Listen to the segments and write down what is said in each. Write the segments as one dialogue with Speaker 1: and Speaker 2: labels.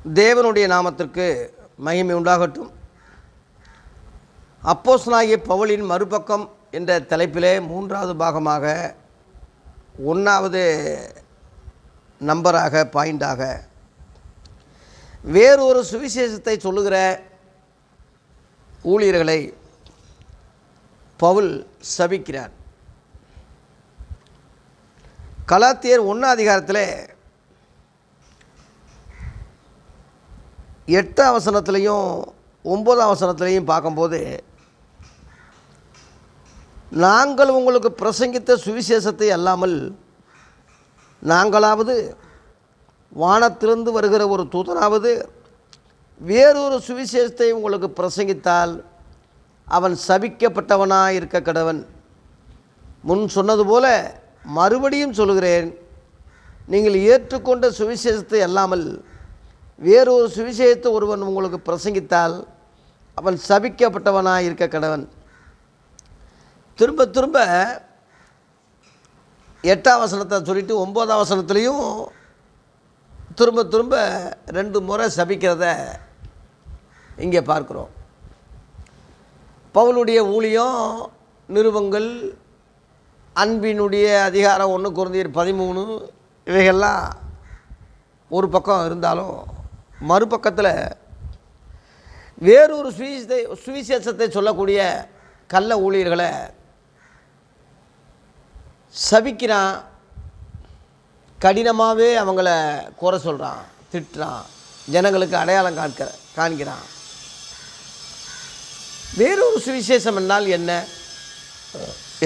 Speaker 1: தேவனுடைய நாமத்திற்கு மகிமை உண்டாகட்டும். அப்போஸ்தலனாகிய பவுலின் மறுபக்கம் என்ற தலைப்பிலே 3வது பாகமாக 1வது நம்பராக பாயிண்டாக வேறொரு சுவிசேஷத்தை சொல்லுகிற ஊழியர்களை பவுல் சபிக்கிறார். கலாத்தியர் 1 அதிகாரத்தில் 8 வசனத்திலையும் 9 வசனத்திலையும் பார்க்கும்போது, நாங்கள் உங்களுக்கு பிரசங்கித்த சுவிசேஷத்தை அல்லாமல் நாங்களாவது வானத்திலிருந்து வருகிற ஒரு தூதனாவது வேறொரு சுவிசேஷத்தை உங்களுக்கு பிரசங்கித்தால் அவன் சபிக்கப்பட்டவனாக இருக்க கடவன். முன் சொன்னது போல மறுபடியும் சொல்கிறேன், நீங்கள் ஏற்றுக்கொண்ட சுவிசேஷத்தை அல்லாமல் வேறொரு சுவிசேஷத்தை ஒருவன் உங்களுக்கு பிரசங்கித்தால் அவன் சபிக்கப்பட்டவனாக இருக்க கடவன். திரும்ப திரும்ப 8 வசனத்தை சொல்லிட்டு 9 வசனத்துலேயும் திரும்ப திரும்ப 2 முறை சபிக்கிறத இங்கே பார்க்குறோம். பவுலுடைய ஊழியம், நிருபங்கள், அன்பினுடைய அதிகாரம் 1 கொரிந்தியர் 13 இவைகள்லாம் ஒரு பக்கம் இருந்தாலும், மறுபக்கத்தில் வேறொரு சுவிசேஷத்தை சொல்லக்கூடிய கள்ள ஊழியர்களை சபிக்கிறான். கடினமாகவே அவங்கள குறை சொல்கிறான், திட்டுறான், ஜனங்களுக்கு அடையாளம் காண்கிறான். வேறொரு சுவிசேஷம் என்னால் என்ன?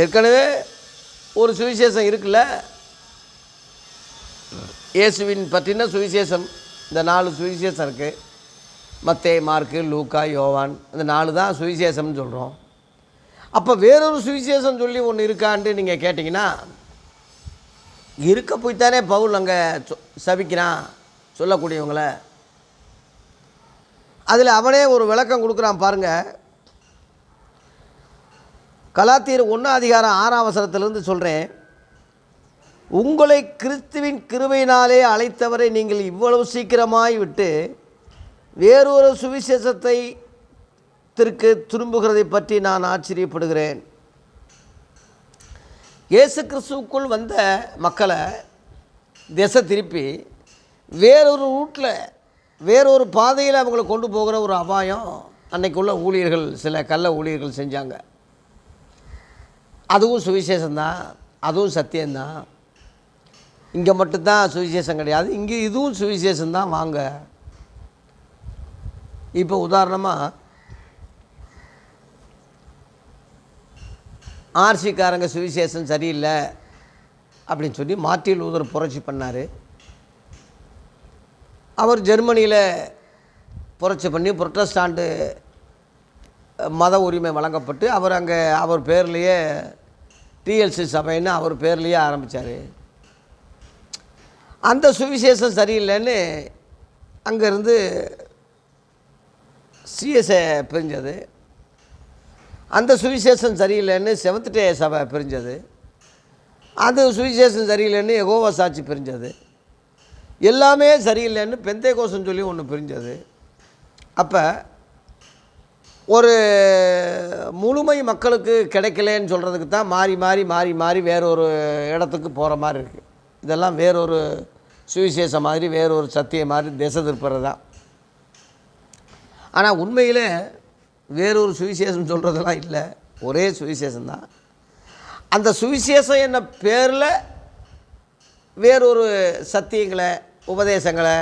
Speaker 1: ஏற்கனவே ஒரு சுவிசேஷம் இருக்குல்ல, இயேசுவின் பற்றின சுவிசேஷம். இந்த 4 சுவிசேஷம் இருக்குது. மத்தேயு, மார்க்கு, லூக்கா, யோவான், இந்த 4 தான் சுவிசேஷம்னு சொல்கிறோம். அப்போ வேறொரு சுவிசேஷம் சொல்லி ஒன்று இருக்கான்ட்டு நீங்கள் கேட்டிங்கன்னா, இருக்க போய்த்தானே பவுல் அங்கே சபிக்கிறான் சொல்லக்கூடியவங்கள. அதில் அவனே ஒரு விளக்கம் கொடுக்குறான் பாருங்கள். கலாத்தியர் 1 அதிகாரம் 6 வசனத்திலிருந்து சொல்கிறேன். உங்களை கிறிஸ்துவின் கிருபையினாலே அழைத்தவரை நீங்கள் இவ்வளவு சீக்கிரமாய் விட்டு வேறொரு சுவிசேஷத்தை திரும்புகிறதை பற்றி நான் ஆச்சரியப்படுகிறேன். இயேசு கிறிஸ்துவுக்குள் வந்த மக்களை திசை திருப்பி வேறொரு ரூட்டில், வேறொரு பாதையில் அவங்களை கொண்டு போகிற ஒரு அபாயம் அன்னைக்குள்ள ஊழியர்கள், சில கள்ள ஊழியர்கள் செஞ்சாங்க. அதுவும் சுவிசேஷந்தான், அதுவும் சத்தியம்தான். இங்கே மட்டும்தான் சுவிசேஷம் கிடையாது, இங்கே இதுவும் சுவிசேஷந்தான் வாங்க. இப்போ உதாரணமாக ஆர்சிக்காரங்க சுவிசேஷம் சரியில்லை அப்படின்னு சொல்லி மார்ட்டின் லூதர் புரட்சி பண்ணார். அவர் ஜெர்மனியில் புரட்சி பண்ணி புரொட்டஸ்டாண்டு மத உரிமை வழங்கப்பட்டு அவர் அங்கே அவர் பேர்லேயே டிஎல்சி சபைன்னு அவர் பேர்லேயே ஆரம்பித்தார். அந்த சுவிசேஷம் சரியில்லைன்னு அங்கேருந்து சிஎஸ்ஐ பிரிஞ்சது. அந்த சுவிசேஷம் சரியில்லைன்னு செவன்த் டே சபை பிரிஞ்சது. அது சுவிசேஷம் சரியில்லைன்னு யெகோவா சாட்சி பிரிஞ்சது. எல்லாமே சரியில்லைன்னு பெந்தேகோஸ்துன்னு சொல்லி ஒன்று பிரிஞ்சது. அப்போ ஒரு முழுமை மக்களுக்கு கிடைக்கலன்னு சொல்கிறதுக்கு தான் மாறி மாறி மாறி மாறி வேறொரு இடத்துக்கு போகிற மாதிரி இருக்குது. இதெல்லாம் வேறொரு சுவிசேஷம் மாதிரி, வேறொரு சத்தியம் மாதிரி திசை திருப்புறது தான். ஆனால் உண்மையில் வேறொரு சுவிசேஷம் சொல்கிறதெல்லாம் இல்லை, ஒரே சுவிசேஷந்தான். அந்த சுவிசேஷம் என்ன பேரில் வேறொரு சத்தியங்களை, உபதேசங்களை,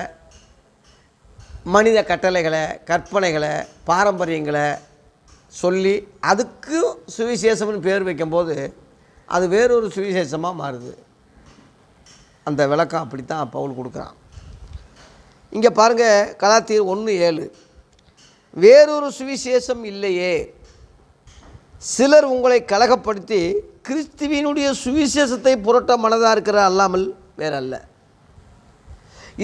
Speaker 1: மனித கட்டளைகளை, கற்பனைகளை, பாரம்பரியங்களை சொல்லி அதுக்கு சுவிசேஷம்னு பேர் வைக்கும்போது அது வேறொரு சுவிசேஷமாக மாறுது. அந்த விளக்கம் அப்படித்தான் பவுல் கொடுக்குறான். இங்கே பாருங்கள், கலாத்தியர் 1:7, வேறொரு சுவிசேஷம் இல்லையே, சிலர் உங்களை கலகப்படுத்தி கிறிஸ்துவினுடைய சுவிசேஷத்தை புரட்ட மனதாக இருக்கிற அல்லாமல் வேற அல்ல.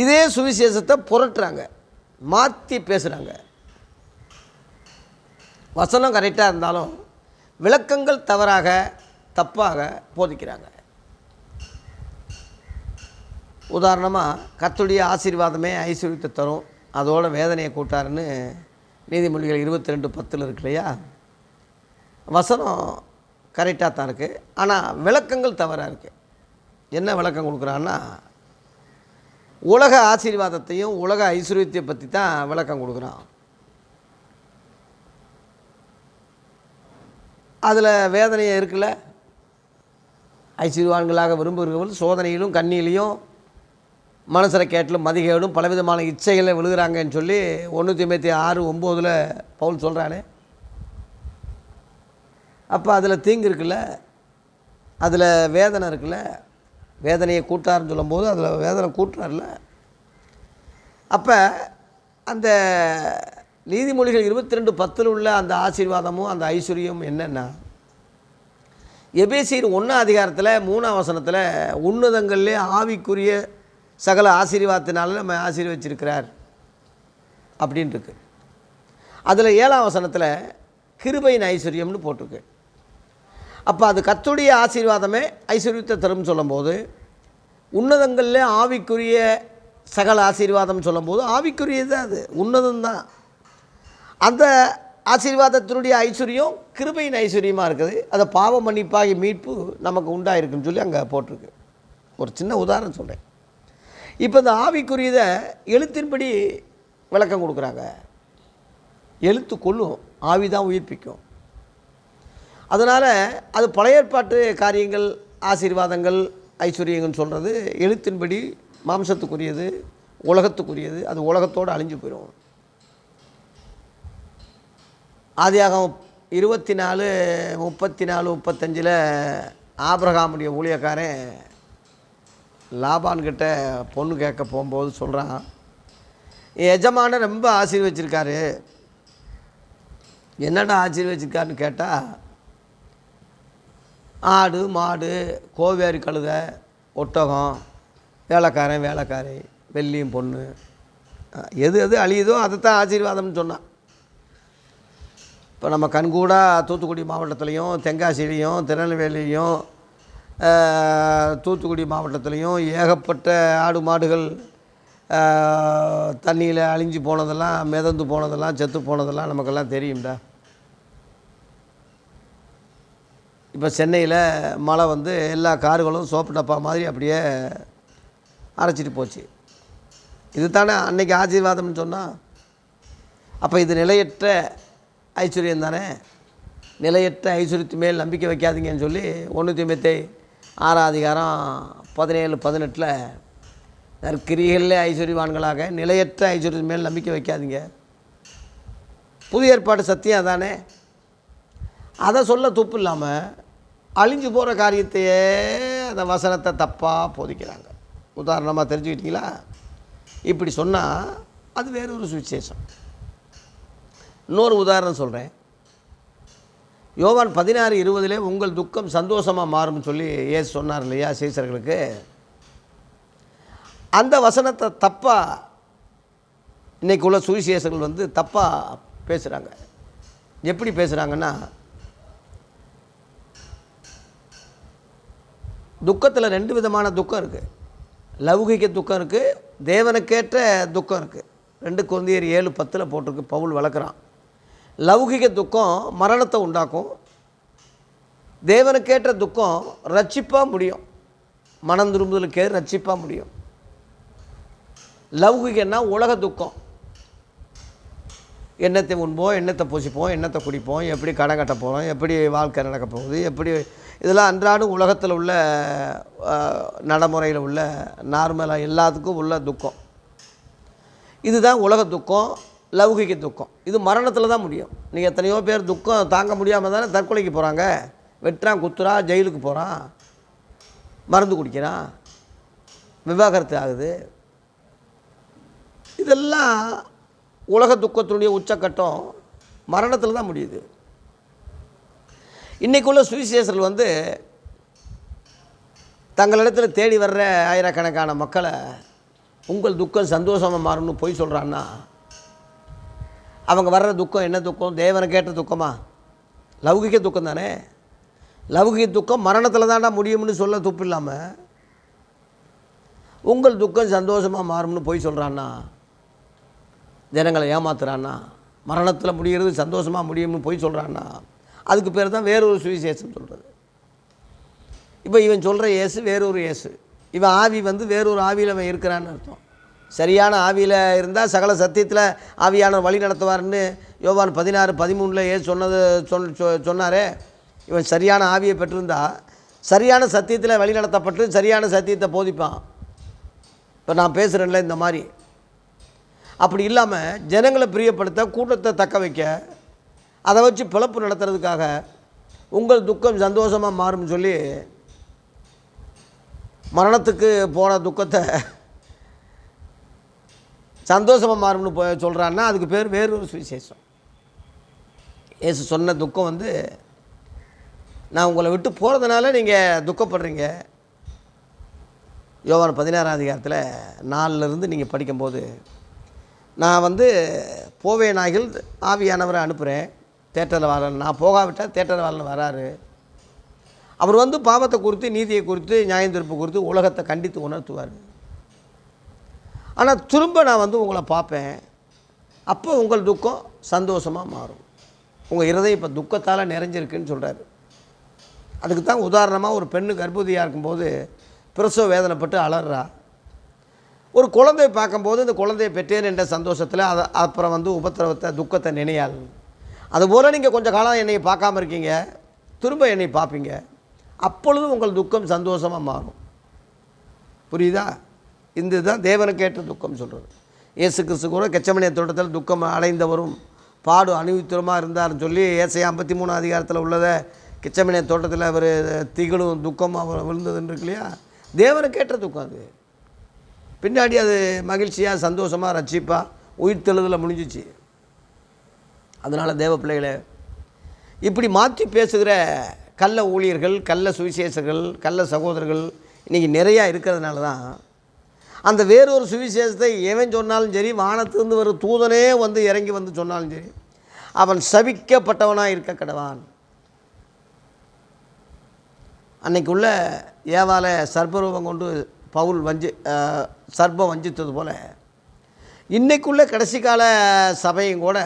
Speaker 1: இதே சுவிசேஷத்தை புரட்டுறாங்க, மாற்றி பேசுகிறாங்க. வசனம் கரெக்டாக இருந்தாலும் விளக்கங்கள் தவறாக, தப்பாக போதிக்கிறாங்க. உதாரணமாக கர்த்தருடைய ஆசீர்வாதமே ஐஸ்வர்யத்தை தரும், அதோட வேதனையை கூட்டாருன்னு நீதிமொழிகள் 22:10 இருக்கு இல்லையா? வசனம் கரெக்டாக தான் இருக்குது, ஆனால் விளக்கங்கள் தவறாக இருக்குது. என்ன விளக்கம் கொடுக்குறான்னா, உலக ஆசீர்வாதத்தையும் உலக ஐஸ்வர்யத்தை பற்றி தான் விளக்கம் கொடுக்குறான். அதில் வேதனையை இருக்குல்ல, ஐஸ்வர்யவான்களாக விரும்புகிறவர்கள் சோதனையிலும் கண்ணியிலையும் மனசிறக்கேட்டிலும் மதிகேடும் பலவிதமான இச்சைகளை விழுகிறாங்கன்னு சொல்லி 1 தீமோத்தேயு 6:9 பவுல் சொல்கிறானே. அப்போ அதில் தீங்கு இருக்குல்ல, அதில் வேதனை இருக்குல்ல, வேதனையை கூட்டாருன்னு சொல்லும்போது அதில் வேதனை கூட்டுறாருல. அப்போ அந்த நீதிமொழிகள் 22:10 உள்ள அந்த ஆசீர்வாதமும் அந்த ஐஸ்வர்யமும் என்னென்னா, எபேசியர் 1 3 வசனத்தில் உன்னதங்களிலே ஆவிக்குரிய சகல ஆசீர்வாதத்தினால நம்ம ஆசீர்வச்சிருக்கிறார் அப்படின்னு இருக்கு. அதில் 7 வசனத்தில் கிருபையின் ஐஸ்வர்யம்னு போட்டிருக்கு. அப்போ அது கர்த்தருடைய ஆசீர்வாதமே ஐஸ்வர்யத்தை தரும் சொல்லும்போது, உன்னதங்களில் ஆவிக்குரிய சகல ஆசீர்வாதம் சொல்லும்போது ஆவிக்குரியது தான், அது உன்னதம்தான். அந்த ஆசீர்வாதத்தினுடைய ஐஸ்வர்யம் கிருபையின் ஐஸ்வர்யமாக இருக்குது. அதை பாவ மன்னிப்பாகி மீட்பு நமக்கு உண்டாயிருக்குன்னு சொல்லி அங்கே போட்டிருக்கு. ஒரு சின்ன உதாரணம் சொல்கிறேன். இப்போ இந்த ஆவிக்குரியதை எழுத்தின்படி விளக்கம் கொடுக்குறாங்க. எழுத்து கொள்ளும், ஆவி தான் உயிர்ப்பிக்கும். அதனால் அது பழைய ஏற்பாட்டு காரியங்கள், ஆசீர்வாதங்கள், ஐஸ்வர்யங்கள்னு சொல்கிறது எழுத்தின்படி மாம்சத்துக்குரியது, உலகத்துக்குரியது. அது உலகத்தோடு அழிஞ்சு போயிடும். ஆதியாகமம் 24:34-35 ஆபிரகாமுடைய ஊழியக்காரன் லாபான்கிட்ட பொண்ணு கேட்க போகும்போது சொல்கிறான், என் எஜமான ரொம்ப ஆசீர்வச்சிருக்காரு. என்னடா ஆசீர்வச்சிருக்காருன்னு கேட்டால், ஆடு மாடு கோவேரி கழுதை ஒட்டகம் வேலைக்காரன் வேலைக்காரி வெள்ளியும் பொண்ணு, எது எது அழியுதோ அதைத்தான் ஆசீர்வாதம்னு சொன்னான். இப்போ நம்ம கண்கூடாக தூத்துக்குடி மாவட்டத்துலேயும் தென்காசிலையும் திருநெல்வேலியும் தூத்துக்குடி மாவட்டத்துலேயும் ஏகப்பட்ட ஆடு மாடுகள் தண்ணியில் அழிஞ்சு போனதெல்லாம், மிதந்து போனதெல்லாம், செத்து போனதெல்லாம் நமக்கெல்லாம் தெரியும்டா. இப்போ சென்னையில் மழை வந்து எல்லா கார்களும் சோப்பு டப்பா மாதிரி அப்படியே அரைச்சிட்டு போச்சு. இது தானே அன்றைக்கி ஆசீர்வாதம்னு சொன்னால். அப்போ இது நிலையற்ற ஐஸ்வர்யம் தானே. நிலையற்ற ஐஸ்வர்யத்து மேல் நம்பிக்கை வைக்காதீங்கன்னு சொல்லி 1 தீமோத்தேயு 6:17-18 நற்கிரிகளிலே ஐஸ்வர்யவான்களாக நிலையற்ற ஐஸ்வர்யத்து மேல் நம்பிக்கை வைக்காதீங்க. புதிய ஏற்பாடு சத்தியம் அதானே. அதை சொல்ல துப்பு இல்லாமல் அழிஞ்சு போகிற காரியத்தையே அந்த வசனத்தை தப்பாக போதிக்கிறாங்க. உதாரணமாக தெரிஞ்சுக்கிட்டீங்களா? இப்படி சொன்னால் அது வேறொரு சுவிசேஷம். இன்னொரு உதாரணம் சொல்கிறேன். யோவான் 16:20 உங்கள் துக்கம் சந்தோஷமாக மாறும்னு சொல்லி இயேசு சொன்னார் இல்லையா சீசர்களுக்கு. அந்த வசனத்தை தப்பாக இன்றைக்கி உள்ள சுவிசேஷர்கள் வந்து தப்பாக பேசுகிறாங்க. எப்படி பேசுகிறாங்கன்னா, துக்கத்தில் 2 விதமான துக்கம் இருக்குது. லௌகிக துக்கம் இருக்குது, தேவனுக்கேற்ற துக்கம் இருக்குது. 2 கொரிந்தியர் 7:10 போட்டிருக்கு. பவுல் வளர்க்குறான். லௌகிக துக்கம் மரணத்தை உண்டாக்கும், தேவனுக்கேற்ற துக்கம் ரட்சிப்பாக முடியும். மனம் திரும்புதலுக்கே ரட்சிப்பாக முடியும். லௌகிகன்னா உலக துக்கம். எண்ணத்தை உண்போம், எண்ணத்தை பூசிப்போம், எண்ணத்தை குடிப்போம், எப்படி கடன் கட்ட போகிறோம், எப்படி வாழ்க்கை நடக்க போகுது, எப்படி இதெல்லாம் அன்றாடம் உலகத்தில் உள்ள நடைமுறையில் உள்ள நார்மலாக எல்லாத்துக்கும் உள்ள துக்கம். இதுதான் உலக துக்கம், லௌகிக துக்கம். இது மரணத்தில் தான் முடியும். நீங்கள் எத்தனையோ பேர் துக்கம் தாங்க முடியாமல் தானே தற்கொலைக்கு போகிறாங்க. வெட்டுறான், குத்துறான், ஜெயிலுக்கு போகிறான், மருந்து குடிக்கிறான், விவாகரத்து ஆகுது. இதெல்லாம் உலக துக்கத்தினுடைய உச்சக்கட்டம் மரணத்தில் தான் முடியுது. இன்றைக்குள்ள சுவிசேஷர்கள் வந்து தங்களிடத்தில் தேடி வர்ற ஆயிரக்கணக்கான மக்களை உங்கள் துக்கம் சந்தோஷமாக மாறும்னு போய் சொல்கிறான்னா, அவங்க வர்ற துக்கம் என்ன துக்கம்? தேவனுக்கேற்ற துக்கமா? லௌகிக துக்கம் தானே. லௌகிக துக்கம் மரணத்தில் தாண்டா முடியும்னு சொல்ல துப்பு இல்லாமல் உங்கள் துக்கம் சந்தோஷமாக மாறும்னு போய் சொல்கிறான்னா, ஜனங்களை ஏமாத்துறான்னா, மரணத்தில் முடிகிறது சந்தோஷமாக முடியும்னு போய் சொல்கிறான்னா, அதுக்கு பேர் தான் வேறொரு சுவிசேஷம் சொல்கிறது. இப்போ இவன் சொல்கிற இயேசு வேறொரு இயேசு. இவன் ஆவி வேறொரு ஆவியில் அவன் இருக்கிறான்னு அர்த்தம். சரியான ஆவியில் இருந்தால் சகல சத்தியத்தில் ஆவியானவர் வழி நடத்துவார்னு யோவான் 16:13 இயேசு சொன்னாரே. இவன் சரியான ஆவியை பெற்றிருந்தா சரியான சத்தியத்தில் வழி நடத்தப்பட்டு சரியான சத்தியத்தை போதிப்பான். இப்போ நான் பேசுகிறேன்ல இந்த மாதிரி. அப்படி இல்லாமல் ஜனங்களை பிரியப்படுத்த, கூட்டத்தை தக்க வைக்க, அதை வச்சு பிழப்பு நடத்துறதுக்காக உங்கள் துக்கம் சந்தோஷமாக மாறும்னு சொல்லி மரணத்துக்கு போன துக்கத்தை சந்தோஷமாக மாறும்னு சொல்கிறான்னா அதுக்கு பேர் வேறொரு சுவிசேஷம். இயேசு சொன்ன துக்கம் நான் உங்களை விட்டு போகிறதுனால நீங்கள் துக்கப்படுறீங்க. யோவான் 16 4 நீங்கள் படிக்கும்போது, நான் போவேனாகில் ஆவியானவரை அனுப்புகிறேன், தேட்டரில் வரேன், நான் போகாவிட்டால் தேட்டரில் வரல வராரு. அவர் பாவத்தை குறித்து, நீதியை குறித்து, நியாயத்தீர்ப்பு குறித்து உலகத்தை கண்டித்து உணர்த்துவார். ஆனால் திரும்ப நான் உங்களை பார்ப்பேன். அப்போ உங்கள் துக்கம் சந்தோஷமாக மாறும். உங்கள் இருதயம் இப்போ துக்கத்தால் நிறைஞ்சிருக்குன்னு சொல்கிறாரு. அதுக்கு தான் உதாரணமாக ஒரு பெண்ணு கர்ப்பவதியாக இருக்கும்போது பிரசவ வேதனைப்பட்டு அலறா. ஒரு குழந்தையை பார்க்கும்போது இந்த குழந்தையை பெற்றேன் என்ற சந்தோஷத்தில் அப்புறம் உபத்திரவத்தை, துக்கத்தை நினையாள். அதுபோல் நீங்கள் கொஞ்சம் காலம் என்னை பார்க்காம இருக்கீங்க, திரும்ப என்னை பார்ப்பீங்க. அப்பொழுது உங்கள் துக்கம் சந்தோஷமாக மாறும். புரியுதா? இந்த தான் தேவனுக்கு ஏற்ற துக்கம் சொல்கிறது. இயேசு கிறிஸ்து கூட கெச்சமனே தோட்டத்தில் துக்கம் அடைந்தவரும் பாடு அனுபவித்தவருமாக இருந்தார்னு சொல்லி ஏசாயா 53 உள்ளதை கெச்சமனே தோட்டத்தில் அவர் திகிலும் துக்கம் அவர் விழுந்ததுன்னு இருக்கு இல்லையா? தேவனுக்கு ஏற்ற துக்கம் அது. பின்னாடி அது மகிழ்ச்சியாக, சந்தோஷமாக, ரட்சிப்பாக, உயிர்த்தெழுதலில் முடிஞ்சிச்சு. அதனால் தேவ பிள்ளைகளே, இப்படி மாற்றி பேசுகிற கள்ள ஊழியர்கள், கள்ள சுவிசேஷர்கள், கள்ள சகோதரர்கள் இன்றைக்கி நிறையா இருக்கிறதுனால தான் அந்த வேறொரு சுவிசேஷத்தை எவன் சொன்னாலும் சரி, வானத்திலிருந்து ஒரு தூதனே இறங்கி சொன்னாலும் சரி, அவன் சபிக்கப்பட்டவனாக இருக்க கடவான். அன்னைக்குள்ள ஏவால சர்ப்பரூபம் கொண்டு பவுல் சர்ப்பம் வஞ்சித்தது போல் இன்றைக்குள்ள கடைசி கால சபையும் கூட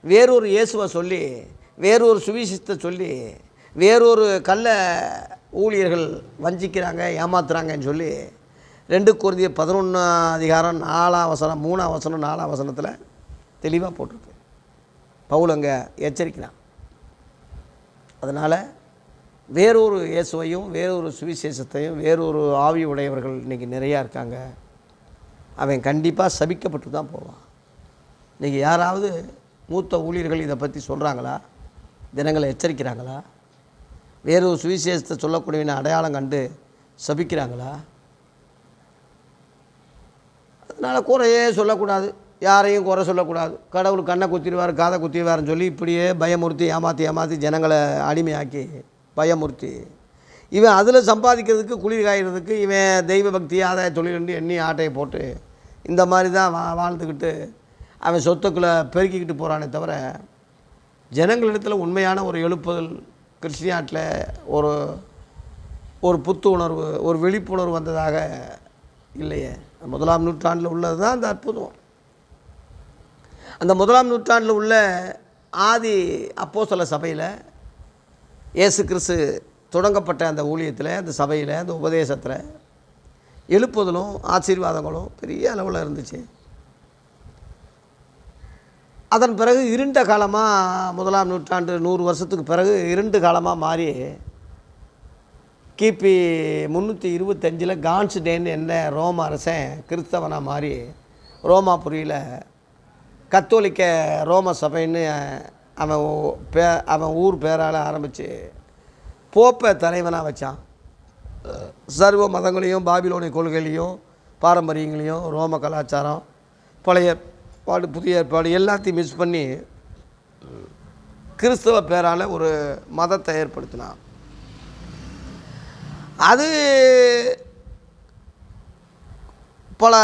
Speaker 1: வேறொரு இயேசுவை சொல்லி, வேறொரு சுவிசேஷத்தை சொல்லி, வேறொரு கள்ள ஊழியர்கள் வஞ்சிக்கிறாங்க, ஏமாத்துறாங்கன்னு சொல்லி 2 கொரிந்தியர் 11 3 4 தெளிவாக போட்டிருக்கு. பவுல் அங்கே எச்சரிக்கிறான். அதனால் வேறொரு இயேசுவையும், வேறொரு சுவிசேஷத்தையும், வேறொரு ஆவி உடையவர்கள் இன்றைக்கி நிறையா இருக்காங்க. அவன் கண்டிப்பாக சபிக்கப்பட்டு தான் போவான். இன்றைக்கி யாராவது மூத்த ஊழியர்கள் இதை பற்றி சொல்கிறாங்களா? ஜனங்களை எச்சரிக்கிறாங்களா? வேறொரு சுவிசேஷத்தை சொல்லக்கூடியவனை அடையாளம் கண்டு சபிக்கிறாங்களா? அதனால் குறையே சொல்லக்கூடாது, யாரையும் குறை சொல்லக்கூடாது. கடவுள் கண்ணை குத்திடுவார், காதை குத்திடுவார்னு சொல்லி இப்படியே பயமுறுத்தி ஏமாற்றி ஜனங்களை அடிமையாக்கி பயமுறுத்தி இவன் அதில் சம்பாதிக்கிறதுக்கு, குளிர் காய்கிறதுக்கு இவன் தெய்வ பக்தி ஆதாய தொழில் எண்ணி ஆட்டையை போட்டு இந்த மாதிரி தான் வாழ்ந்துக்கிட்டு அவன் சொத்துக்களை பெருக்கிக்கிட்டு போகிறானே தவிர, ஜனங்களிடத்தில் உண்மையான ஒரு எழுப்புதல், கிறிஸ்டியானில் ஒரு புத்து உணர்வு, ஒரு விழிப்புணர்வு வந்ததாக இல்லையே. 1ஆம் நூற்றாண்டில் உள்ளது தான் அந்த அற்புதம். அந்த 1ஆம் நூற்றாண்டில் உள்ள ஆதி அப்போஸ்தல சபையில் இயேசு கிறிஸ்து தொடங்கப்பட்ட அந்த ஊழியத்தில், அந்த சபையில், அந்த உபதேசத்தில் எழுப்புதலும் ஆசீர்வாதங்களும் பெரிய அளவில் இருந்துச்சு. அதன் பிறகு இருண்ட காலமாக 1ஆம் நூற்றாண்டு 100 வருஷத்துக்கு பிறகு இருண்டு காலமாக மாறி கிபி 325 கான்ஸ்டேன் என்ற ரோம அரசன் கிறிஸ்தவனாக மாறி ரோமாபுரியில் கத்தோலிக்க ரோம சபைன்னு அவன் ஊர் பேரால் ஆரம்பித்து போப்பை தலைவனாக வச்சான். சர்வ மதங்களையும், பாபிலோனிய கொள்கைகளையும், பாரம்பரியங்களையும், ரோம கலாச்சாரம், பழைய ஏற்பாடு, புதிய ஏற்பாடு எல்லாத்தையும் மிஸ் பண்ணி கிறிஸ்தவ பேரால் ஒரு மதத்தை ஏற்படுத்தினான். அது பல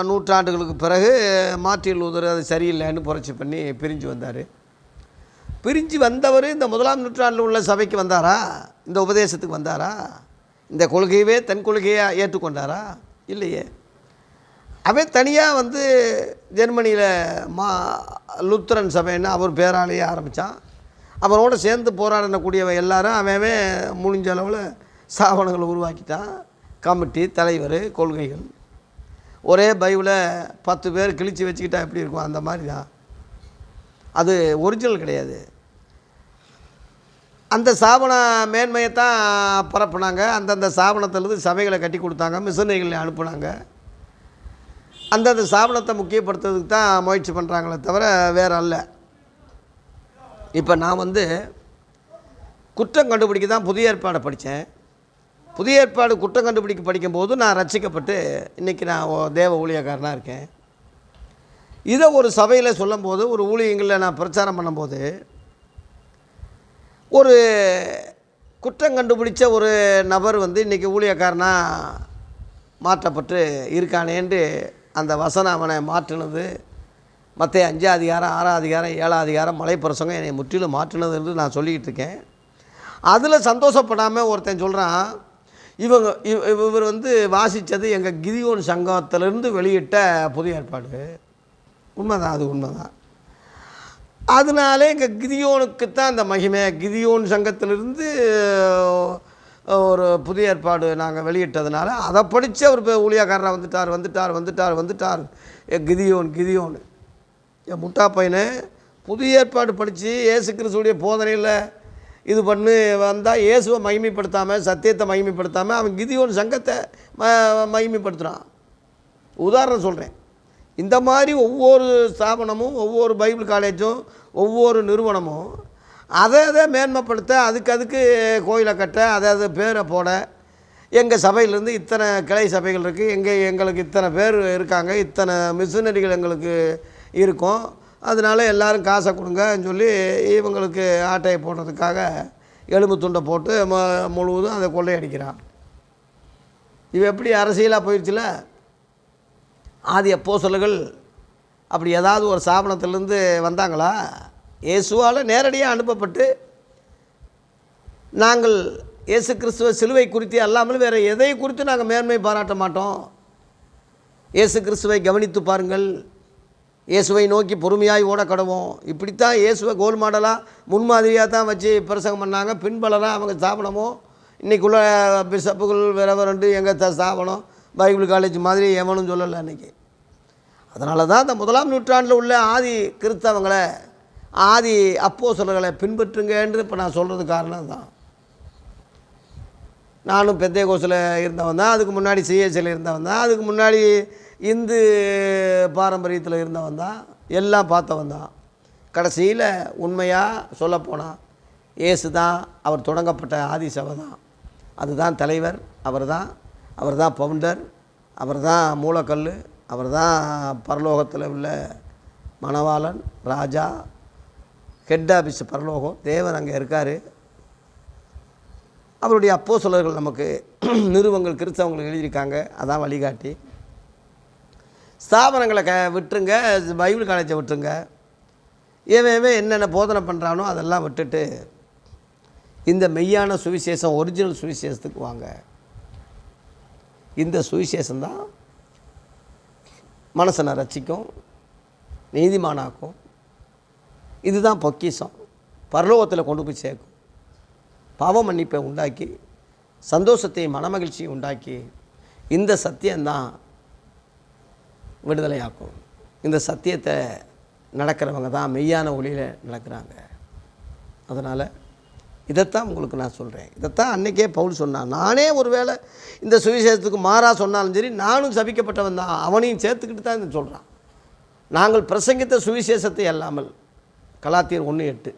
Speaker 1: நூற்றாண்டுகளுக்கு பிறகு மார்ட்டின் லூதர் அது சரியில்லைன்னு புரட்சி பண்ணி பிரிஞ்சு வந்தார். பிரிஞ்சு வந்தவர் இந்த 1ஆம் நூற்றாண்டில் உள்ள சபைக்கு வந்தாரா? இந்த உபதேசத்துக்கு வந்தாரா? இந்த கொள்கையவே தன் கொள்கையாக ஏற்றுக்கொண்டாரா? இல்லையே. அவன் தனியாக வந்து ஜெர்மனியில் லுத்தரன் சபைன்னு அவர் பேராலேயே ஆரம்பித்தான். அவனோட சேர்ந்து போராடக்கூடியவன் எல்லாரும் அவன் முடிஞ்ச அளவில் ஸ்தாபனங்களை உருவாக்கிட்டான். கமிட்டி, தலைவர், கொள்கைகள். ஒரே பைபிளை 10 பேர் கிழித்து வச்சுக்கிட்டா எப்படி இருக்கும், அந்த மாதிரி தான். அது ஒரிஜினல் கிடையாது. அந்த ஸ்தாபன மேன்மையைத்தான் பரப்புனாங்க. அந்தந்த ஸ்தாபனத்திலேருந்து சபைகளை கட்டி கொடுத்தாங்க, மிஷனரிகளை அனுப்புனாங்க. அந்தந்த ஸ்தாபனத்தை முக்கியப்படுத்துறதுக்கு தான் முயற்சி பண்ணுறாங்களே தவிர வேறு அல்ல. இப்போ நான் வந்து குற்றம் கண்டுபிடிக்க தான் புதிய ஏற்பாடை படித்தேன். புதிய ஏற்பாடு குற்றம் கண்டுபிடிக்க படிக்கும்போது நான் ரட்சிக்கப்பட்டு இன்றைக்கி நான் தேவ ஊழியக்காரனாக இருக்கேன். இதை ஒரு சபையில் சொல்லும்போது, ஒரு ஊழியங்களில் நான் பிரச்சாரம் பண்ணும்போது, ஒரு குற்றம் கண்டுபிடிச்ச ஒரு நபர் வந்து இன்றைக்கி ஊழியக்காரனாக மாற்றப்பட்டு இருக்கானேன்று அந்த வசனம் அவனை மாற்றினது. மத்தேயு 5 அதிகாரம் 6 அதிகாரம் 7 அதிகாரம் மலை பிரசங்கம் என்னை முற்றிலும் மாற்றினது என்று நான் சொல்லிக்கிட்டு இருக்கேன். அதில் சந்தோஷப்படாமல் ஒருத்தன் சொல்கிறான், இவர் வந்து வாசித்தது எங்கள் கிதியோன் சங்கத்திலிருந்து வெளியிட்ட புதிய ஏற்பாடு. உண்மைதான், அது உண்மைதான். அதனாலே எங்கள் கிதியோனுக்குத்தான் அந்த மகிமை. கிதியோன் சங்கத்திலிருந்து ஒரு புதிய ஏற்பாடு நாங்கள் வெளியிட்டதுனால அதை படித்து அவர் ஊழியக்காரராக வந்துட்டார். கிதியோன் என் முட்டா பையனு புதிய ஏற்பாடு படித்து இயேசு கிறிஸ்துவுடைய போதனையில் இது பண்ணி வந்தால் இயேசுவை மகிமைப்படுத்தாமல், சத்தியத்தை மகிமைப்படுத்தாமல் அவன் கிதியோன் சங்கத்தை மகிமைப்படுத்துகிறான். உதாரணம் சொல்கிறேன். இந்த மாதிரி ஒவ்வொரு ஸ்தாபனமும், ஒவ்வொரு பைபிள் காலேஜும், ஒவ்வொரு நிறுவனமும் அதை மேன்மைப்படுத்த, அதுக்கு கோயிலை கட்ட, அதை பேரை போட, எங்கள் சபையிலேருந்து இத்தனை கிளை சபைகள் இருக்குது, எங்களுக்கு இத்தனை பேர் இருக்காங்க, இத்தனை மிஷினரிகள் எங்களுக்கு இருக்கும், அதனால் எல்லோரும் காசை கொடுங்கன்னு சொல்லி இவங்களுக்கு ஆட்டையை போடுறதுக்காக எலும்பு துண்டை போட்டு முழுவதும் அதை கொள்ளையடிக்கிறான். இவன் எப்படி அரசியலாக போயிடுச்சுல. ஆதி அப்போஸ்தலர்கள் அப்படி ஏதாவது ஒரு ஸ்தாபனத்திலேருந்து வந்தாங்களா? இயேசுவால் நேரடியாக அனுப்பப்பட்டு, நாங்கள் இயேசு கிறிஸ்துவ சிலுவை குறித்து அல்லாமல் வேறு எதை குறித்து நாங்கள் மேன்மை பாராட்ட மாட்டோம். இயேசு கிறிஸ்துவை கவனித்து பாருங்கள், இயேசுவை நோக்கி பொறுமையாய் ஓட கடவோம். இப்படித்தான் இயேசுவை கோல் மாடலாக முன்மாதிரியாக தான் வச்சு பிரசங்கம் பண்ணாங்க. பின்பலராக அவங்க ஸ்தாபனமோ இன்றைக்குள்ள பிஷப்புகள் ரெவரண்டு எங்கள் ஸ்தாபனம் பைபிள் காலேஜ் மாதிரி எவனும் சொல்லலை அன்றைக்கி. அதனால தான் இந்த 1ஆம் நூற்றாண்டில் உள்ள ஆதி கிறிஸ்தவங்களை, ஆதி அப்போஸ்தலர்களை பின்பற்றுங்கன்னு இப்போ நான் சொல்கிறது காரணம் தான். நானும் பெந்தேகோஸ்தில் இருந்தவன் தான், அதுக்கு முன்னாடி சிஎஸ்சியில் இருந்தவன் தான், அதுக்கு முன்னாடி இந்து பாரம்பரியத்தில் இருந்தவன் தான், எல்லாம் பார்த்தவன் தான். கடைசியில் உண்மையாக சொல்லப்போனால் இயேசு தான், அவர் தொடங்கப்பட்ட ஆதி சபை தான், அதுதான் தலைவர், அவர் தான் பவுண்டர், அவர் தான் மூலக்கல், அவர் தான் பரலோகத்தில் உள்ள மணவாளன், ராஜா, ஹெட் ஆஃபீஸ் பரலோகம், தேவன் அங்கே இருக்கார். அவருடைய அப்போஸ்தலர்கள் நமக்கு நிறுவங்கள் கிறிஸ்தவங்களுக்கு எழுதியிருக்காங்க, அதான் வழிகாட்டி. ஸ்தாபனங்களை விட்டுருங்க, பைபிள் காலேஜை விட்டுருங்க, ஏவே என்னென்ன போதனை பண்ணுறானோ அதெல்லாம் விட்டுட்டு இந்த மெய்யான சுவிசேஷம், ஒரிஜினல் சுவிசேஷத்துக்கு வாங்க. இந்த சுவிசேஷம்தான் மனசனை ரட்சிக்கும், நீதிமானாக்கும். இதுதான் பொக்கிஷம், பரலோகத்தில் கொண்டு போய் சேர்க்கும், பாவ மன்னிப்பை உண்டாக்கி, சந்தோஷத்தையும் மனமகிழ்ச்சியை உண்டாக்கி, இந்த சத்தியம்தான் விடுதலையாக்கும். இந்த சத்தியத்தை நடக்கிறவங்க தான் மெய்யான ஒளியில் நடக்கிறாங்க. அதனால் இதைத்தான் உங்களுக்கு நான் சொல்கிறேன். இதைத்தான் அன்றைக்கே பவுல் சொன்னான். நானே ஒரு வேளை இந்த சுவிசேஷத்துக்கு மாறாக சொன்னாலும் சரி, நானும் சபிக்கப்பட்டவன் தான், அவனையும் சேர்த்துக்கிட்டு தான் இதை சொல்கிறான். நாங்கள் பிரசங்கித்த சுவிசேஷத்தை அல்லாமல், கலாத்தியர் 1:8,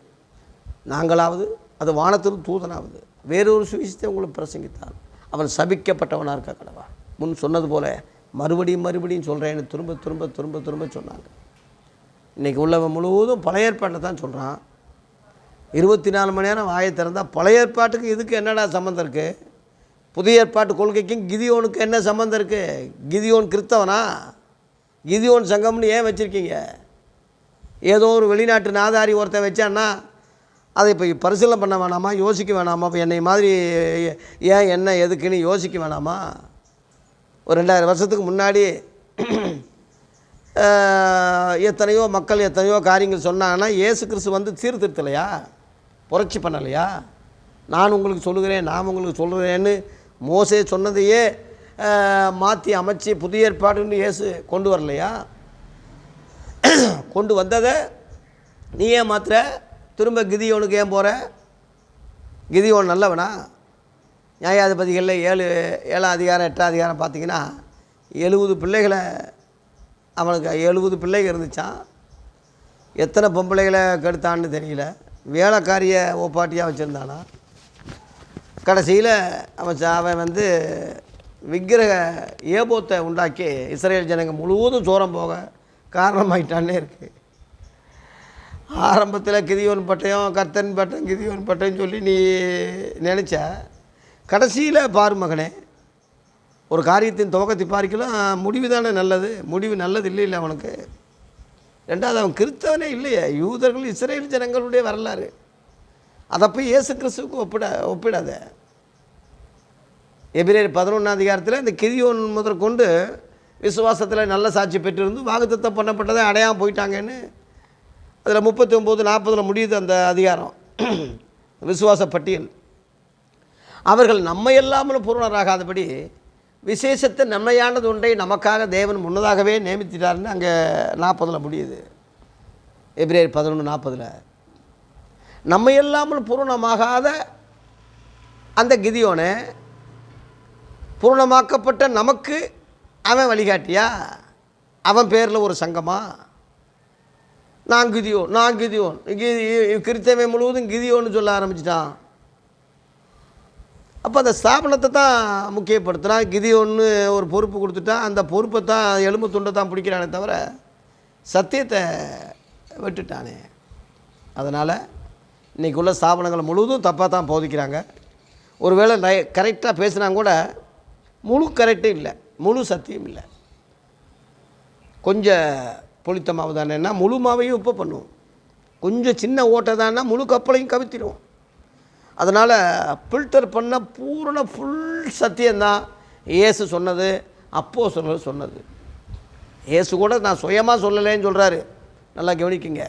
Speaker 1: நாங்களாவது அது வானத்திலும் தூதனாவது வேறொரு சுவிசேஷத்தை உங்களுக்கு பிரசங்கித்தான் அவன் சபிக்கப்பட்டவனாக இருக்க கடவா. முன் சொன்னது போல் மறுபடியும் சொல்கிறேன்னு திரும்ப சொன்னாங்க. இன்றைக்கி உள்ளவன் முழுவதும் பழைய ஏற்பாட்டை தான் சொல்கிறான். 24 மணி நேரம் வாயை திறந்தால் பழைய ஏற்பாட்டுக்கு இதுக்கு என்னடா சம்மந்தம் இருக்குது? புதிய ஏற்பாட்டு கொள்கைக்கும் கிதியோனுக்கு என்ன சம்மந்தம் இருக்குது? கிதியோன் கிறிஸ்தவனா? கிதியோன் சங்கம்னு ஏன் வச்சுருக்கீங்க? ஏதோ ஒரு வெளிநாட்டு நாதாரி ஒருத்தன் வச்சான்னா அதை இப்போ பரிசீலனை பண்ண வேணாமா? யோசிக்க வேணாமா? இப்போ என்னை மாதிரி ஏன் என்ன எதுக்குன்னு யோசிக்க வேணாமா? ஒரு 2000 வருஷத்துக்கு முன்னாடி எத்தனையோ மக்கள் எத்தனையோ காரியங்கள் சொன்னாங்கன்னா இயேசு கிறிஸ்து வந்து சீர்திருத்தலையா, புரட்சி பண்ணலையா? நான் உங்களுக்கு சொல்லுகிறேன், நான் உங்களுக்கு சொல்கிறேன்னு மோசே சொன்னதையே மாற்றி அமைச்சு புதிய ஏற்பாடுன்னு இயேசு கொண்டு வரலையா? கொண்டு வந்ததை நீ ஏன் மாத்திர? திரும்ப கிதியோனுக்கு ஏன் போகிற? கிதியோன் நல்லவனா? நியாயாதிபதிகளில் 7ஆம் அதிகாரம் 8ஆம் அதிகாரம் பார்த்திங்கன்னா 70 பிள்ளைகளை, அவனுக்கு 70 பிள்ளைகள் இருந்துச்சான். எத்தனை பொம்பளைகளை கெடுத்தான்னு தெரியல. வேலைக்காரிய ஓப்பாட்டியாக வச்சுருந்தானா. கடைசியில் அவன் வந்து விக்கிரக ஏபோத்தை உண்டாக்கி இஸ்ரேல் ஜனங்க முழுவதும் சோரம் போக காரணமாயிட்டானே இருக்குது. ஆரம்பத்தில் கிதியோன் பட்டயம், கர்த்தன் பட்டம், கிதியோன் பட்டம்னு சொல்லி நீ நினச்ச, கடைசியில் பாரு மகனே, ஒரு காரியத்தின் துவக்கத்தை பார்க்கலாம் முடிவு தானே நல்லது. முடிவு நல்லது இல்லை இல்லை அவனுக்கு. ரெண்டாவது அவன் கிறிஸ்தவனே இல்லையே. யூதர்கள் இஸ்ரேல் ஜனங்களுடைய வரலாறு, அதை போய் இயேசு கிறிஸ்துவுக்கு ஒப்பிடாத. எபிரேயர் 11ஆம் அதிகாரத்தில் இந்த கிதியோன் முதல் கொண்டு விசுவாசத்தில் நல்ல சாட்சி பெற்றிருந்து வாக்குத்தத்தம் பண்ணப்பட்டதை அடையாமல் போயிட்டாங்கன்னு அதில் 39-40 முடியுது அந்த அதிகாரம். விசுவாச பட்டியல். அவர்கள் நம்மை இல்லாமலும் பூரணராகாதபடி விசேஷத்தை நன்மையானது ஒன்றை நமக்காக தேவன் முன்னதாகவே நியமித்திட்டார்னு அங்கே 40 முடியுது. எபிரேயர் 11:40. நம்மை இல்லாமல் பூரணமாகாத அந்த கிதியோனை பூரணமாக்கப்பட்ட நமக்கு அவன் வழிகாட்டியா? அவன் பேரில் ஒரு சங்கமா? நான் கிதியோன் கிறிஸ்தவன் முழுவதும் கிதியோன்னு சொல்ல ஆரம்பிச்சிட்டான். அப்போ அந்த ஸ்தாபனத்தை தான் முக்கியப்படுத்துகிறான். கிதியோன்னு ஒரு பொறுப்பு கொடுத்துட்டான். அந்த பொறுப்பை தான் எலும்பு துண்டை தான் பிடிக்கிறானே தவிர சத்தியத்தை விட்டுட்டானே. அதனால் இன்றைக்கி உள்ள ஸ்தாபனங்கள் முழுவதும் தப்பாக தான் போதிக்கிறாங்க. ஒருவேளை கரெக்டாக பேசுனா கூட முழு கரெக்டும் இல்லை, முழு சத்தியம் இல்லை. கொஞ்சம் புளித்த மாவு தானேன்னா முழு மாவையும் உப்பு பண்ணுவோம். கொஞ்சம் சின்ன ஓட்டை தானே முழு கப்பலையும் கவித்திடுவோம். அதனால் ஃபில்டர் பண்ண பூரண ஃபுல் சத்தியம்தான் இயேசு சொன்னது, அப்போஸ்தலர் சொன்னது. இயேசு கூட நான் சுயமாக சொல்லலேன்னு சொல்கிறாரு. நல்லா கவனிக்குங்க.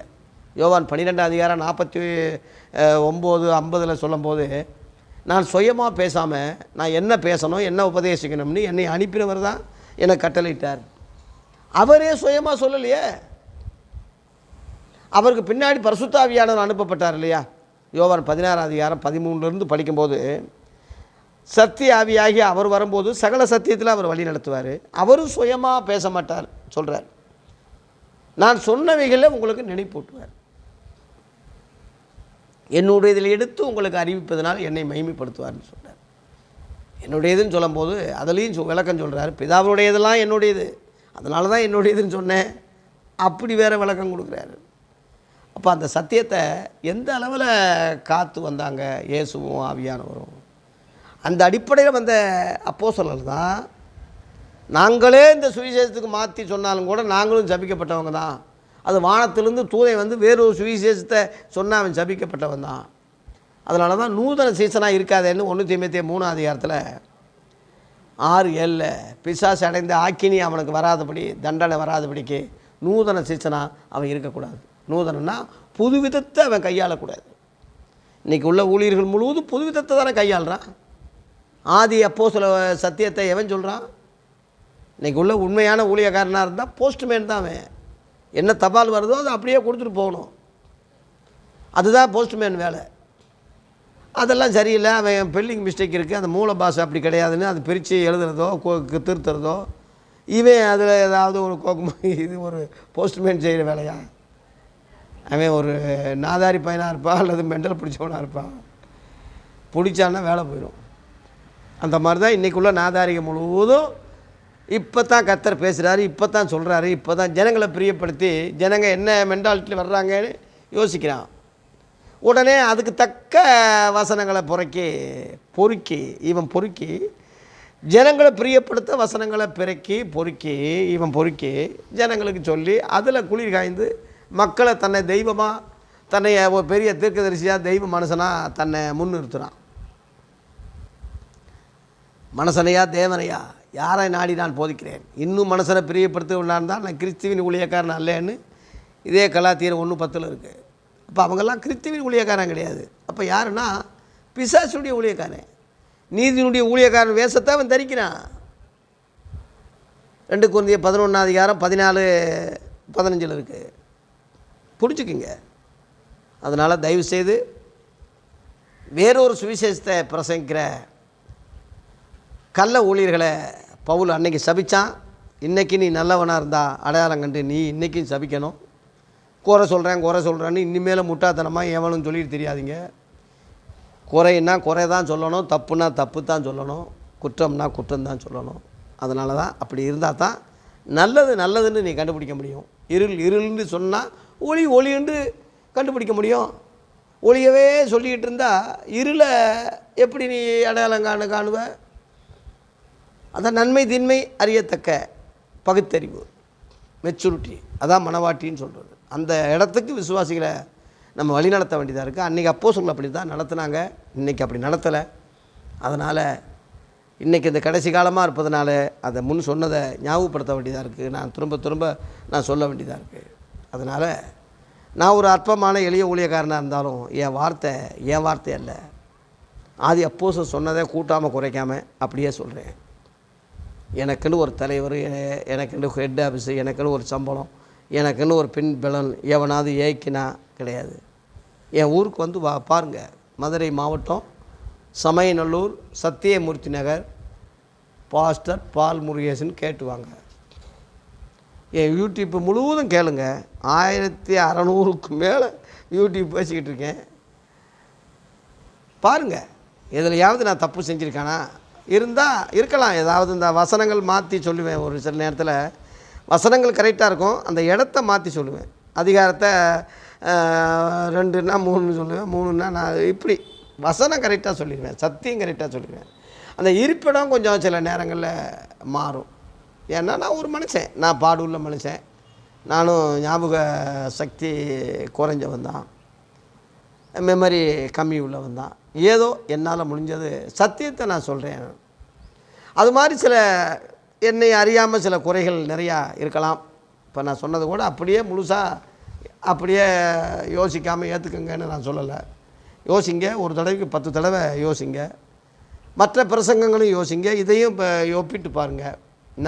Speaker 1: யோவான் 12ஆம் அதிகாரம் 49-50 சொல்லும்போது, நான் சுயமாக பேசாமல் நான் என்ன பேசணும், என்ன உபதேசிக்கணும்னு என்னை அனுப்பினவர் தான் என்னை கட்டளையிட்டார். அவரே சுயமாக சொல்லலையே. அவருக்கு பின்னாடி பரிசுத்த ஆவியானவர் அனுப்பப்பட்டார் இல்லையா? யோவான் 16ஆம் அதிகாரம் 13 படிக்கும்போது, சத்திய ஆவியாகி அவர் வரும்போது சகல சத்தியத்தில் அவர் வழி நடத்துவார். அவரும் சுயமாக பேச மாட்டார் சொல்கிறார். நான் சொன்னவைகளில் உங்களுக்கு நினைப்பூட்டுவார். என்னுடையதில் எடுத்து உங்களுக்கு அறிவிப்பதனால் என்னை மகிமைப்படுத்துவார்னு சொல்கிறார். என்னுடையதுன்னு சொல்லும்போது அதுலேயும் விளக்கம் சொல்கிறார். பிதாவுடையதெல்லாம் என்னுடையது, அதனால தான் என்னுடையதுன்னு சொன்னேன். அப்படி வேறு விளக்கம் கொடுக்குறாரு. அப்போ அந்த சத்தியத்தை எந்த அளவில் காத்து வந்தாங்க இயேசுவும் ஆவியானவரும். அந்த அடிப்படையில் வந்த அப்போஸ்தலர் தான். நாங்களே இந்த சுவிசேஷத்துக்கு மாற்றி சொன்னாலும் கூட நாங்களும் ஜபிக்கப்பட்டவங்க தான். அது வானத்திலிருந்து தூதை வந்து வேறொரு சுவிசேஷத்தை சொன்னால் அவன் ஜபிக்கப்பட்டவன் தான். அதனால தான் நூதன சீசனாக இருக்காதேன்னு 1 தீமோத்தேயு 3ஆம் அதிகாரத்தில் 6:7 பிசாசு அடைந்த ஆக்கினி அவனுக்கு வராதபடி, தண்டனை வராதபடிக்கு நூதன சீசனாக அவன் இருக்கக்கூடாது. நூதனன்னா புது விதத்தை அவன் கையாளக்கூடாது. இன்றைக்கி உள்ள ஊழியர்கள் முழுவதும் புது விதத்தை தானே கையாளுறான். ஆதி அப்போஸ்தலர் சத்தியத்தை எவன் சொல்கிறான்? இன்றைக்கி உள்ள உண்மையான ஊழியக்காரனாக இருந்தால் போஸ்ட்மேன் தான். அவன் என்ன தபால் வருதோ அதை அப்படியே கொடுத்துட்டு போகணும். அதுதான் போஸ்ட்மேன் வேலை. அதெல்லாம் சரியில்லை, அவன் பெல்லிங் மிஸ்டேக் இருக்குது, அந்த மூல பாஷை அப்படி கிடையாதுன்னு அது பிரித்து எழுதுறதோ திருத்துறதோ, இவன் அதில் ஏதாவது ஒரு இது ஒரு போஸ்ட்மேன் செய்கிற வேலையா? அவன் ஒரு நாதாரி பையனாக இருப்பான் அல்லது மெண்டல் பிடிச்சவனாக இருப்பான். பிடிச்சான்னா வேலை போயிடும். அந்த மாதிரி தான் இன்றைக்குள்ள நாதாரிகள் முழுவதும் இப்போ தான் கர்த்தர் பேசுகிறாரு, இப்போ தான் சொல்கிறாரு, இப்போ தான் ஜனங்களை பிரியப்படுத்தி ஜனங்க என்ன மென்டாலிட்டியில் வர்றாங்கன்னு யோசிக்கிறான். உடனே அதுக்கு தக்க வசனங்களை பொறுக்கி ஜனங்களை பிரியப்படுத்த வசனங்களை பொறுக்கி ஜனங்களுக்கு சொல்லி அதில் குளிர் காய்ந்து மக்களை தன்னை தெய்வமாக, தன்னை ஒரு பெரிய தீர்க்கதரிசியாக, தெய்வ மனுஷனாக தன்னை முன்னிறுத்துகிறான். மனுஷனையா தேவனையா யாரை நாடி நான் போதிக்கிறேன்? இன்னும் மனசனை பிரியப்படுத்துவனான் தான் நான் கிறிஸ்துவின் ஊழியக்காரன் அல்லேன்னு இதே கலாத்தியர் 1:10 இருக்குது. அப்போ அவங்கெல்லாம் கிறிஸ்துவின் ஊழியக்காரன் கிடையாது. அப்போ யாருன்னா பிசாசுடைய ஊழியக்காரன். நீதியினுடைய ஊழியக்காரன் வேஷத்தை அவன் தரிக்கிறான். 2 கொரிந்தியர் 11:14-15 இருக்குது. புரிஞ்சுக்குங்க. அதனால் தயவுசெய்து வேறொரு சுவிசேஷத்தை பிரசங்கிக்கிற கள்ள ஊழியர்களை பவுல் அன்னைக்கு சபித்தான். இன்றைக்கி நீ நல்லவனாக இருந்தால் அடையாளம் கண்டு நீ இன்றைக்கும் சபிக்கணும். குறை சொல்கிறேன்னு இனிமேல் முட்டாத்தனமாக எவனும் சொல்லிட்டு தெரியாதீங்க. குறைன்னா குறை தான் சொல்லணும், தப்புனா தப்பு தான் சொல்லணும், குற்றம்னா குற்றம் தான் சொல்லணும். அதனால தான் அப்படி இருந்தால் தான் நல்லதுன்னு நீ கண்டுபிடிக்க முடியும். இருள்னு சொன்னால் ஒளின்னு கண்டுபிடிக்க முடியும். ஒளியவே சொல்லிக்கிட்டு இருந்தால் இருளை எப்படி நீ அடையாளம் காணுவ? அதான் நன்மை தீன்மை அறியத்தக்க பகுத்தறிவு, மெச்சூரிட்டி, அதான் மனவாட்டின்னு சொல்கிறது. அந்த இடத்துக்கு விசுவாசிகளை நம்ம வழி நடத்த வேண்டியதாக இருக்குது. அன்றைக்கி அப்போஸ்தலர்கள் அப்படி தான் நடத்துனாங்க, இன்றைக்கி அப்படி நடத்தலை. அதனால் இன்றைக்கி இந்த கடைசி காலமாக இருப்பதனால அதை முன் சொன்னதை ஞாபகப்படுத்த வேண்டியதாக இருக்குது. நான் திரும்ப நான் சொல்ல வேண்டியதாக இருக்குது. அதனால் நான் ஒரு அற்பமான எளிய ஊழியக்காரனாக இருந்தாலும் என் வார்த்தை அல்ல. ஆதி அப்போஸ்தலர் சொன்னதை கூட்டாமல் குறைக்காமல் அப்படியே சொல்கிறேன். எனக்குன்னு ஒரு தலைவர், எனக்குன்னு ஹெட் ஆஃபீஸு, எனக்குன்னு ஒரு சம்பளம், எனக்குன்னு ஒரு பின் பலன் எவனாவது ஏக்கினா கிடையாது. என் ஊருக்கு வந்து பாருங்கள். மதுரை மாவட்டம் சமயநல்லூர் சத்தியமூர்த்தி நகர் பாஸ்டர் பால் முருகேசன் கேட்டுவாங்க. என் யூடியூப் முழுவதும் கேளுங்க. 1600க்கு மேலே யூடியூப் பேசிக்கிட்டு இருக்கேன். பாருங்கள், எதுலையாவது நான் தப்பு செஞ்சுருக்கானா? இருக்கலாம். ஏதாவது இந்த வசனங்கள் மாற்றி சொல்லுவேன். ஒரு சில நேரத்தில் வசனங்கள் கரெக்டாக இருக்கும், அந்த இடத்த மாற்றி சொல்லுவேன். அதிகாரத்தை 2ன்னா 3ன்னு சொல்லுவேன், 3ன்னா நான் இப்படி வசனம் கரெக்டாக சொல்லிடுவேன், சத்தியம் கரெக்டாக சொல்லிடுவேன். அந்த இருப்பிடம் கொஞ்சம் சில நேரங்களில் மாறும். ஏன்னா நான் ஒரு மனுஷன், நான் பாடுள்ள மனுஷன், நானும் ஞாபக சக்தி குறைஞ்சவன் தான், மெமரி கம்மி உள்ளவன் தான். ஏதோ என்னால் முடிஞ்சது சத்தியத்தை நான் சொல்கிறேன். அது மாதிரி சில என்னை அறியாமல் சில குறைகள் நிறையா இருக்கலாம். இப்போ நான் சொன்னது கூட அப்படியே முழுசாக அப்படியே யோசிக்காமல் ஏற்றுக்குங்கன்னு நான் சொல்லலை. யோசிங்க, ஒரு தடவைக்கு 10 தடவை யோசிங்க, மற்ற பிரசங்கங்களும் யோசிங்க, இதையும் இப்போ ஒப்பிட்டு பாருங்கள்.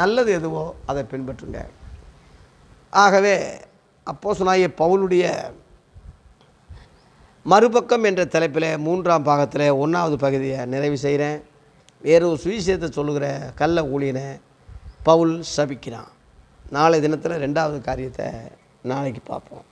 Speaker 1: நல்லது எதுவோ அதை பின்பற்றுங்க. ஆகவே அப்போஸ்தலனாகிய பவுலுடைய மறுபக்கம் என்ற தலைப்பில் 3ஆம் பாகத்தில் 1வது பகுதியை நிறைவு செய்கிறேன். வேறொரு சுவிசேஷத்தை சொல்லுகிற கள்ள ஊழியனை பவுல் சபிக்கிறான். நாளை தினத்தில் 2வது காரியத்தை நாளைக்கு பார்ப்போம்.